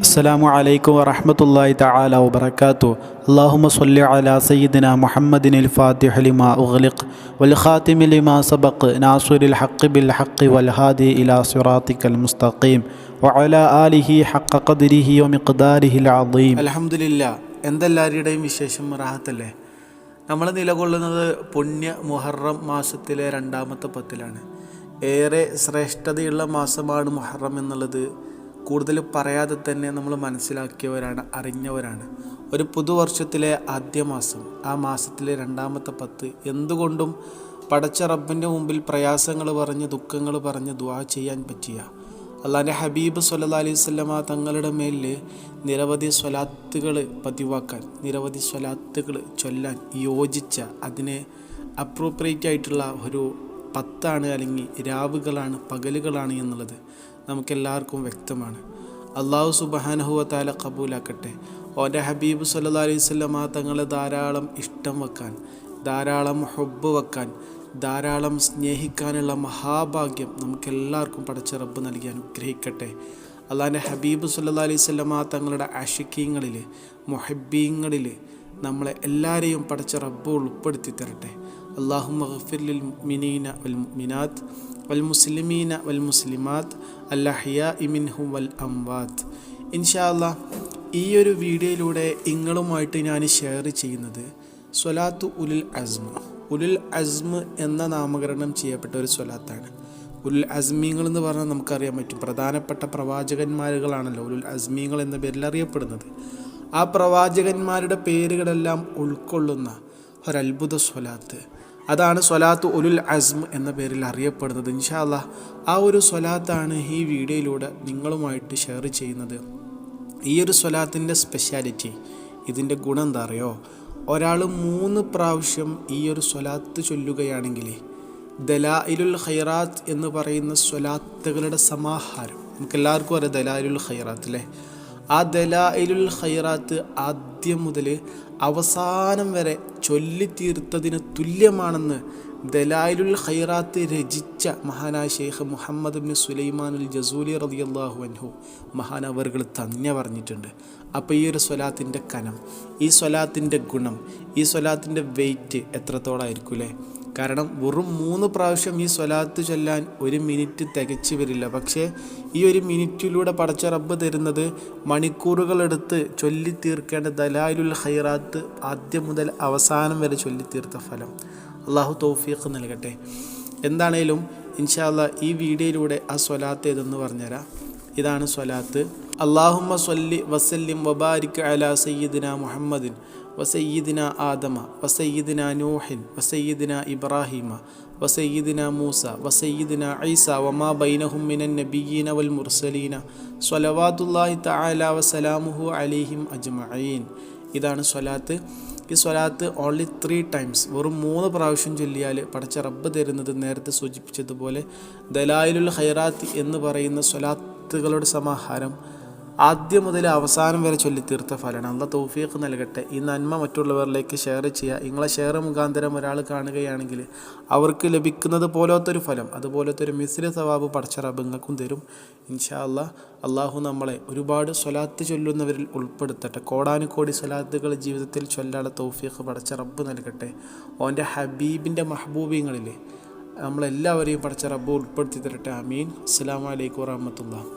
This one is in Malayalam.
السلام عليكم ورحمة الله تعالى وبركاته. اللهم صل على سيدنا محمد الفاتح لما أغلق والخاتم لما سبق ناصر الحق بالحق والهادي إلى صراطك المستقيم وعلى آله حق قدره ومقداره العظيم. الحمد لله. എന്തെല്ലാവരുടെയും വിശേഷം റാഹത്തല്ലേ? നമ്മൾ നിലകൊള്ളുന്നത് പുണ്യ മുഹറം മാസത്തിലെ രണ്ടാമത്തെ പത്തിലാണ്. ഏറെ ശ്രേഷ്ഠതയുള്ള മാസമാണ് മുഹറം എന്നുള്ളത് കൂടുതൽ പറയാതെ തന്നെ നമ്മൾ മനസ്സിലാക്കിയവരാണ്, അറിഞ്ഞവരാണ്. ഒരു പുതുവർഷത്തിലെ ആദ്യ മാസം, ആ മാസത്തിലെ രണ്ടാമത്തെ പത്ത് എന്തുകൊണ്ടും പടച്ച റബ്ബിൻ്റെ മുമ്പിൽ പ്രയാസങ്ങൾ പറഞ്ഞ് ദുഃഖങ്ങൾ പറഞ്ഞ് ദുആ ചെയ്യാൻ പറ്റിയ അള്ളാൻ്റെ ഹബീബ് സല്ലല്ലാഹു അലൈഹി വസല്ലമ തങ്ങളുടെ മേലിൽ നിരവധി സ്വലാത്തുകൾ പതിവാക്കാൻ, നിരവധി സ്വലാത്തുകൾ ചൊല്ലാൻ യോജിച്ച, അതിന് അപ്രോപ്രിയേറ്റ് ആയിട്ടുള്ള ഒരു പത്താണ്, അല്ലെങ്കിൽ രാവുകളാണ്, പകലുകളാണ് എന്നുള്ളത് നമുക്കെല്ലാവർക്കും വ്യക്തമാണ്. അള്ളാഹു സുബ്ഹാനഹു വ തആല കബൂലാക്കട്ടെ. ഓൻ്റെ ഹബീബ് സല്ലല്ലാഹു അലൈഹി വസല്ലമ തങ്ങളെ ധാരാളം ഇഷ്ടം വെക്കാൻ, ധാരാളം ഹുബ്ബ് വെക്കാൻ, ധാരാളം സ്നേഹിക്കാനുള്ള മഹാഭാഗ്യം നമുക്കെല്ലാവർക്കും പടച്ച റബ്ബ് നൽകി അനുഗ്രഹിക്കട്ടെ. അള്ളാഹിൻ്റെ ഹബീബ് സല്ലല്ലാഹു അലൈഹി വസല്ലമ തങ്ങളുടെ ആഷിഖീങ്ങളിൽ, മുഹബ്ബീങ്ങളിൽ നമ്മളെ എല്ലാവരെയും പടച്ച റബ്ബ് ഉൾപ്പെടുത്തി തരട്ടെ. അല്ലാഹുമ്മ ഗഫിർ ലിൽ മുഅ്മിനീന വൽ മുഅ്മിനാത്ത് വൽ മുസ്ലിമീന വൽ മുസ്ലിമാത്ത് അൽ അഹ്യാഇ മിൻഹും വൽ അംവാത്ത്. ഇൻഷാ അല്ലാഹ് ഈ ഒരു വീഡിയോയിലൂടെ നിങ്ങളുമായിട്ട് ഞാൻ ഷെയർ ചെയ്യുന്നത് സ്വലാത്തു ഉലുൽ അസ്മ്. ഉലുൽ അസ്മ് എന്ന നാമകരണം ചെയ്യപ്പെട്ട ഒരു സ്വലാത്താണ്. ഉലുൽ അസ്മീങ്ങൾ എന്ന് പറഞ്ഞാൽ നമുക്കറിയാൻ പറ്റും, പ്രധാനപ്പെട്ട പ്രവാചകന്മാരുകളാണല്ലോ ഉലുൽ അസ്മീങ്ങൾ എന്ന പേരിൽ അറിയപ്പെടുന്നത്. ആ പ്രവാചകന്മാരുടെ പേരുകളെല്ലാം ഉൾക്കൊള്ളുന്ന ഒരത്ഭുത സ്വലാത്ത്, അതാണ് സ്വലാത്ത് ഉലുൽ അസ്മ് എന്ന പേരിൽ അറിയപ്പെടുന്നത്. ഇൻഷാ അല്ലാഹ് ആ ഒരു സ്വലാത്താണ് ഈ വീഡിയോയിലൂടെ നിങ്ങളുമായിട്ട് ഷെയർ ചെയ്യുന്നത്. ഈ ഒരു സ്വലാത്തിൻ്റെ സ്പെഷ്യാലിറ്റി, ഇതിൻ്റെ ഗുണം എന്താ അറിയോ? ഒരാൾ 3 പ്രാവശ്യം ഈ ഒരു സ്വലാത്ത് ചൊല്ലുകയാണെങ്കിൽ ദലായിലുൽ ഖൈറാത്ത് എന്ന് പറയുന്ന സ്വലാത്തുകളുടെ സമാഹാരം, നമുക്കെല്ലാവർക്കും അറിയാം ദലായിലുൽ ഖൈറാത്ത് അല്ലേ? ആ ദലായിലുൽ ഖൈറാത്ത് ആദ്യം മുതൽ അവസാനം വരെ ചൊല്ലിത്തീർത്തതിന് തുല്യമാണെന്ന് ദലായിലുൽ ഖൈറാത്ത് രചിച്ച മഹാനായ ഷെയ്ഖ് മുഹമ്മദ് ഇബ്നു സുലൈമാനുൽ ജസൂലി റളിയല്ലാഹു അൻഹു മഹാനവറുകൾ തന്നെ പറഞ്ഞിട്ടുണ്ട്. അപ്പോൾ ഈ ഒരു സ്വലാത്തിൻ്റെ കനം, ഈ സ്വലാത്തിൻ്റെ ഗുണം, ഈ സ്വലാത്തിൻ്റെ വെയിറ്റ് എത്രത്തോളമായിരിക്കും അല്ലേ? കാരണം വെറും 3 പ്രാവശ്യം ഈ സ്വലാത്ത് ചൊല്ലാൻ 1 മിനിറ്റ് തികച്ചു വരില്ല. പക്ഷേ ഈ 1 മിനിറ്റിലൂടെ പടച്ച റബ്ബ് തരുന്നത് മണിക്കൂറുകളെടുത്ത് ചൊല്ലിത്തീർക്കേണ്ട ദലായിലുൽ ഖൈറാത്ത് ആദ്യം മുതൽ അവസാനം വരെ ചൊല്ലിത്തീർത്ത ഫലം. അള്ളാഹു തൗഫീഖ് നൽകട്ടെ. എന്താണേലും ഇൻഷാ അല്ലാഹ് ഈ വീഡിയോയിലൂടെ ആ സ്വലാത്ത് ഏതെന്ന് പറഞ്ഞുതരാം. ഇതാണ് സ്വലാത്ത്. അല്ലാഹുമ്മ സ്വല്ലി വസല്ലിം വബാരിക് അലാ സയ്യിദിന മുഹമ്മദിൻ വസയ്യിദിന ആദമ വസയ്യിദിന നൂഹിൻ വസയ്യിദിന ഇബ്രാഹിമ വസയ്യിദിന മൂസ വസയ്യിദിന ഈസ വമാ ബൈനഹും മിനൻ നബിയ്യീന വൽ മുർസലീന സ്വലവാത്തുല്ലാഹി തആല വസലാമുഹു അലൈഹിം അജ്മഈൻ. ഇതാണ് സ്വലാത്ത്. ഈ സ്വലാത്ത് ഓൺലി 3 ടൈംസ്, വെറും 3 പ്രാവശ്യം ചൊല്ലിയാൽ പടച്ച റബ്ബ് തരുന്നത് നേരത്തെ സൂചിപ്പിച്ചതുപോലെ ദലായിലുൽ ഖൈറാത്ത് എന്ന് പറയുന്ന സ്വലാത്തുകളുടെ സമാഹാരം ആദ്യം മുതൽ അവസാനം വരെ ചൊല്ലിത്തീർത്ത ഫലമാണ്. അല്ലാഹ് തൗഫീഖ് നൽകട്ടെ. ഈ നന്മ മറ്റുള്ളവരിലേക്ക് ഷെയർ ചെയ്യുക. നിങ്ങളെ ഷെയർ മുഖാന്തരം ഒരാൾ കാണുകയാണെങ്കിൽ അവർക്ക് ലഭിക്കുന്നത് പോലത്തെ ഒരു ഫലം, അതുപോലത്തെ ഒരു മിസ്രി സവാബ് പടച്ച റബ്ബ് നിങ്ങൾക്കും തരും ഇൻഷാ അല്ലാഹ്. അള്ളാഹു നമ്മളെ ഒരുപാട് സ്വലാത്ത് ചൊല്ലുന്നവരിൽ ഉൾപ്പെടുത്തട്ടെ. കോടാനുകോടി സ്വലാത്തുകൾ ജീവിതത്തിൽ ചൊല്ലാനുള്ള തൗഫീഖ് പടച്ച റബ്ബ് നൽകട്ടെ. ഓൻ്റെ ഹബീബിൻ്റെ മഹബൂബീങ്ങളിൽ നമ്മളെല്ലാവരെയും പടച്ച റബ്ബ് ഉൾപ്പെടുത്തി തരട്ടെ. ആമീൻ. അസ്സലാമു അലൈക്കും വറഹ്മത്തുള്ളാഹി.